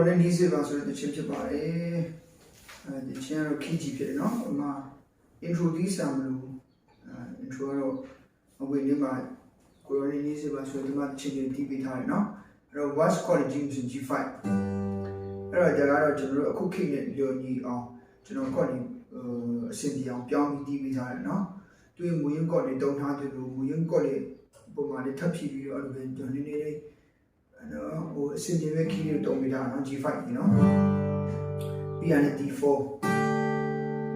တော်လည်း40ပါဆိုတဲ့တခြင်းဖြစ်ပါတယ်တခြင်းကတော့ KG ဖြစ်တယ်နော်ဟိုမှာ intro ဒီစာမလို့intro ကတော့အဝေးလေးမှာကိုတော်လည်း40ပါဆိုတဲ့ဒီမှာတခြင်းတွေတီးပေးထားတယ်နော်အဲ့တော့ watch quality mission G5 အဲ့တော့ဒါကတော့ကျွန်တော်တို့အခုခေတ်နဲ့လျော်ညီအောင်ကျွန်တော် quality အဆင်ပြေအောင်ပြောင်းပြီးတီးပေးထားတယ်နော်သူ့မူရင်း quality တုံးထားတယ်လို့မူရင်း quality ပုံမှန်လေးထပ်ဖြည့်ပြီးတော့အဲ့လိုပဲကျွန်တော်နည်းနည်းလေးနော်ဟိုအဆင်ပြေမဲ့ key တွေတုံးပေးထားနော် G5 ကြီးနော်ပြီးရင် D4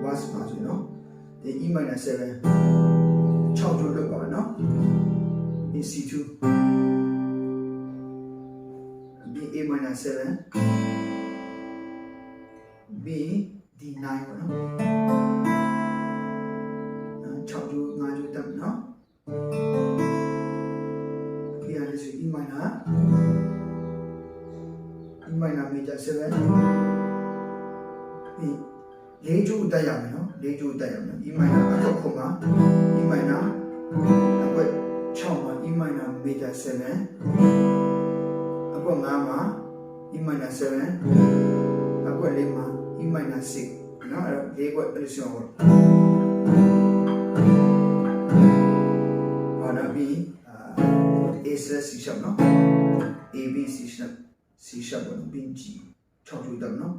was ပါဆိုနော်ဒီ E-7 6ကျိုးလောက်ပါနော် C2 B A-7 B D9 ပါနော်6ကျိုး5ကျိုးတက်နော်ပြီးရင်ဆို E-major 7ဒီ၄ကျိုးတက်ရမယ်နော်၄ကျိုးတက်ရမယ် E-major အခုခုမှာ E-major အခု6မှာ E-major major 7အခု5မှာ E-major 7အခု4မှာ E-major 6နော်အဲ့တော့၄ခွက်အဲ့လိုဆိုတော့ဘာနာပြီးA C sharp နော် A B C sharp ပေါ့ B G 6ကျိုးတက်နော်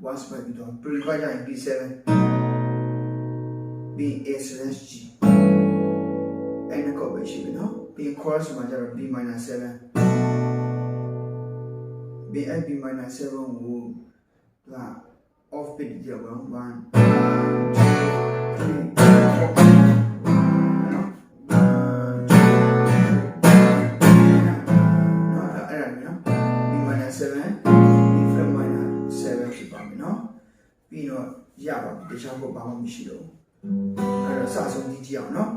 was by the pre-divided B7 B A/G and a combination you know B chorus major B-7 B and B-7 will off beat the 1 2 3 ပြီးတော့ရပါပြီတခြားဘက်ဘာမှမရှိတော့အဲ့တော့စဆုံးကြည့်အောင်နော်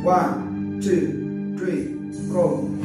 1 2 3 go